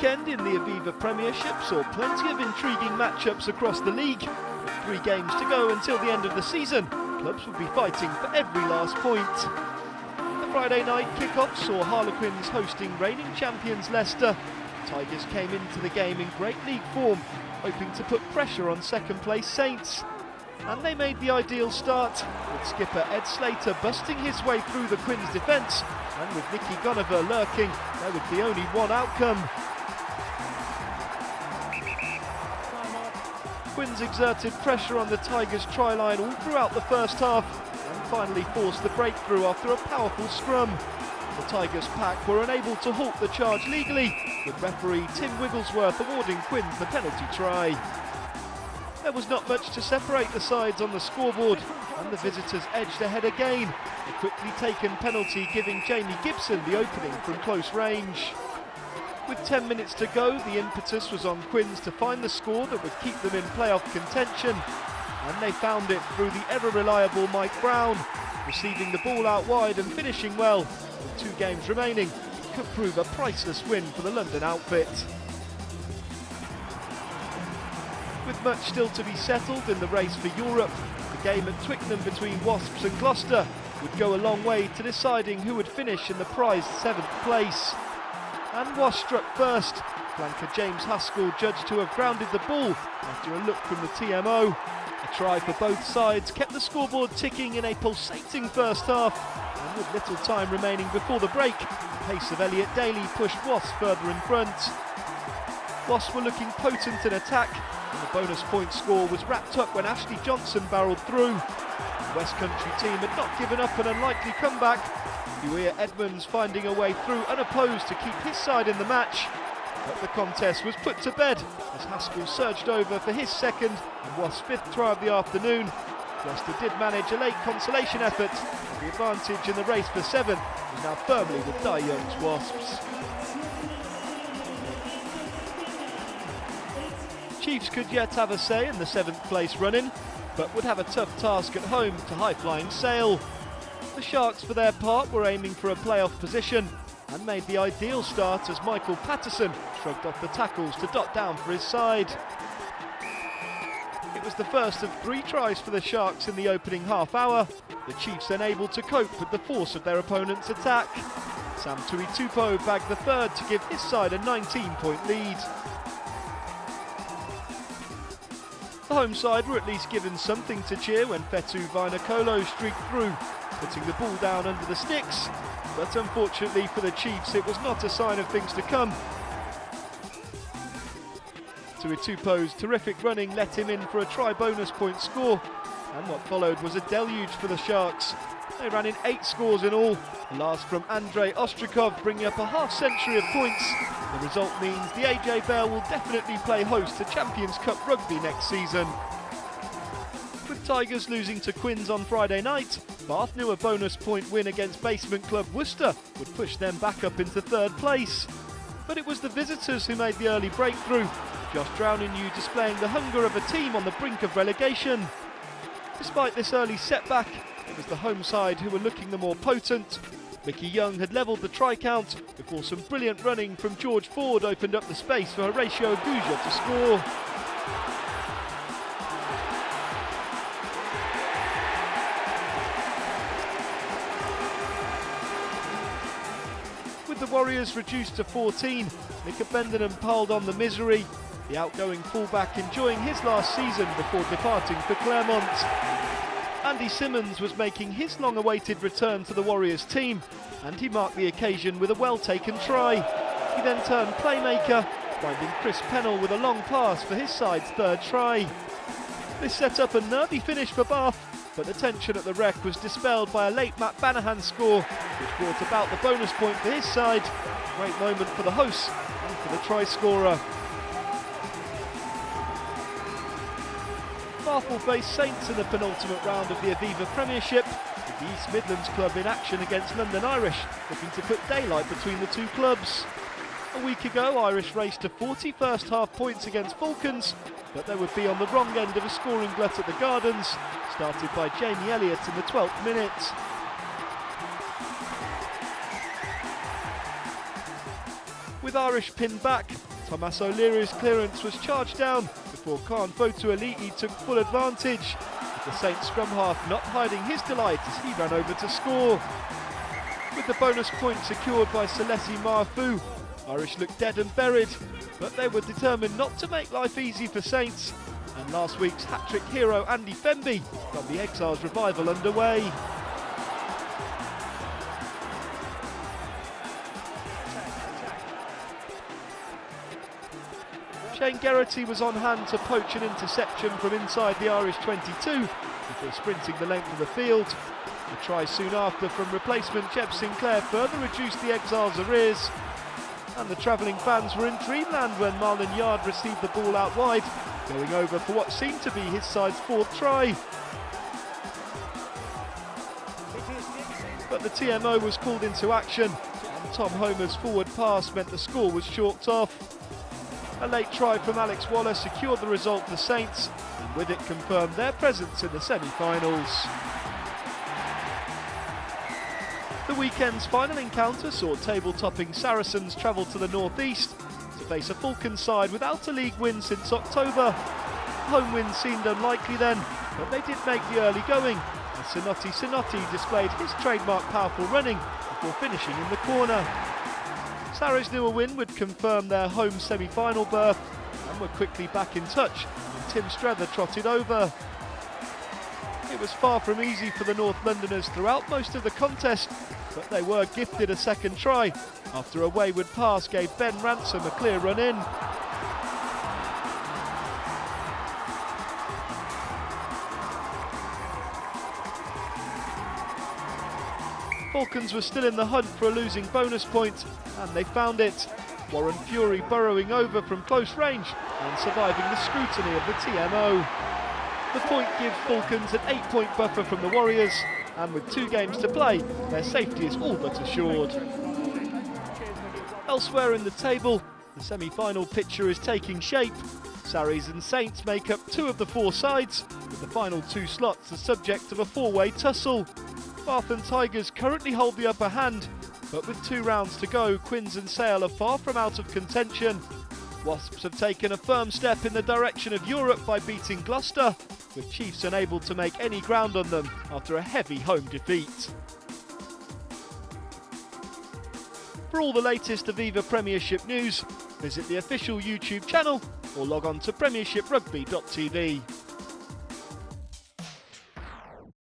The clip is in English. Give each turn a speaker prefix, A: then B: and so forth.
A: weekend in the Aviva Premiership saw plenty of intriguing matchups across the league. With 3 games to go until the end of the season, clubs will be fighting for every last point. The Friday night kick-off saw Harlequins hosting reigning champions Leicester. Tigers came into the game in great league form, hoping to put pressure on second-place Saints. And they made the ideal start, with skipper Ed Slater busting his way through the Quins defence, and with Nicky Gunniver lurking, there would be only one outcome. Quins exerted pressure on the Tigers' try line all throughout the first half, and finally forced the breakthrough after a powerful scrum. The Tigers pack were unable to halt the charge legally, with referee Tim Wigglesworth awarding Quins the penalty try. There was not much to separate the sides on the scoreboard, and the visitors edged ahead again, a quickly taken penalty giving Jamie Gibson the opening from close range. With 10 minutes to go, the impetus was on Quins to find the score that would keep them in playoff contention, and they found it through the ever-reliable Mike Brown, receiving the ball out wide and finishing well. With 2 games remaining, it could prove a priceless win for the London outfit. With much still to be settled in the race for Europe, the game at Twickenham between Wasps and Gloucester would go a long way to deciding who would finish in the prized 7th place. And Wasps struck first. Flanker James Haskell judged to have grounded the ball after a look from the TMO. A try for both sides kept the scoreboard ticking in a pulsating first half, and with little time remaining before the break, the pace of Elliot Daly pushed Wasps further in front. Wasps were looking potent in attack, and the bonus point score was wrapped up when Ashley Johnson barrelled through. The West Country team had not given up an unlikely comeback. Uia Edmonds finding a way through unopposed to keep his side in the match. But the contest was put to bed as Haskell surged over for his second and Wasps' 5th try of the afternoon. Gloucester did manage a late consolation effort, and the advantage in the race for 7 is now firmly with Dai Young's Wasps. Chiefs could yet have a say in the 7th place run-in, but would have a tough task at home to high-flying Sale. The Sharks, for their part, were aiming for a playoff position and made the ideal start as Michael Patterson shrugged off the tackles to dot down for his side. It was the first of 3 tries for the Sharks in the opening half hour, the Chiefs unable to cope with the force of their opponent's attack. Sam Tuitupo bagged the 3rd to give his side a 19-point lead. The home side were at least given something to cheer when Fetu Vainakolo streaked through, putting the ball down under the sticks, but unfortunately for the Chiefs it was not a sign of things to come. Tuitupo's terrific running let him in for a try bonus point score, and what followed was a deluge for the Sharks. They ran in 8 scores in all, the last from Andrei Ostrikov bringing up a half-century of points. The result means the AJ Bell will definitely play host to Champions Cup Rugby next season. With Tigers losing to Quins on Friday night, Bath knew a bonus point win against basement club Worcester would push them back up into 3rd place. But it was the visitors who made the early breakthrough, Josh Drowninghue displaying the hunger of a team on the brink of relegation. Despite this early setback, it was the home side who were looking the more potent. Mickey Young had levelled the try count before some brilliant running from George Ford opened up the space for Horatio Aguja to score. With the Warriors reduced to 14, Nick Bendenham piled on the misery, the outgoing fullback enjoying his last season before departing for Claremont. Andy Simmons was making his long-awaited return to the Warriors team, and he marked the occasion with a well-taken try. He then turned playmaker, finding Chris Pennell with a long pass for his side's 3rd try. This set up a nervy finish for Bath, but the tension at the Rec was dispelled by a late Matt Banahan score, which brought about the bonus point for his side. A great moment for the hosts and for the try scorer. Bath will face Saints in the penultimate round of the Aviva Premiership, with the East Midlands club in action against London Irish, looking to put daylight between the 2 clubs. A week ago, Irish raced to 40 first-half points against Falcons, but they would be on the wrong end of a scoring glut at the Gardens, started by Jamie Elliott in the 12th minute. With Irish pinned back, Thomas O'Leary's clearance was charged down before Khan Fotu Aliti took full advantage, with the Saints scrum half not hiding his delight as he ran over to score. With the bonus point secured by Selesi Marfu, Irish looked dead and buried, but they were determined not to make life easy for Saints, and last week's hat-trick hero Andy Femby got the Exiles' revival underway. Shane Geraghty was on hand to poach an interception from inside the Irish 22 before sprinting the length of the field. A try soon after from replacement Jeb Sinclair further reduced the Exiles' arrears, and the travelling fans were in dreamland when Marlon Yard received the ball out wide, going over for what seemed to be his side's fourth try. But the TMO was called into action, and Tom Homer's forward pass meant the score was chalked off. A late try from Alex Waller secured the result for Saints, and with it confirmed their presence in the semi-finals. The weekend's final encounter saw table-topping Saracens travel to the northeast to face a Falcons side without a league win since October. Home win seemed unlikely then, but they did make the early going, as Sinotti displayed his trademark powerful running before finishing in the corner. Sarries knew a win would confirm their home semi-final berth and were quickly back in touch when Tim Strather trotted over. It was far from easy for the North Londoners throughout most of the contest, but they were gifted a second try after a wayward pass gave Ben Ransom a clear run in. Falcons were still in the hunt for a losing bonus point, and they found it. Warren Fury burrowing over from close range and surviving the scrutiny of the TMO. The point gives Falcons an 8-point buffer from the Warriors, and with 2 games to play, their safety is all but assured. Elsewhere in the table, the semi-final picture is taking shape. Sarries and Saints make up 2 of the 4 sides, with the final 2 slots the subject of a 4-way tussle. Bath and Tigers currently hold the upper hand, but with 2 rounds to go, Quins and Sale are far from out of contention. Wasps have taken a firm step in the direction of Europe by beating Gloucester, with Chiefs unable to make any ground on them after a heavy home defeat. For all the latest Aviva Premiership news, visit the official YouTube channel or log on to premiershiprugby.tv.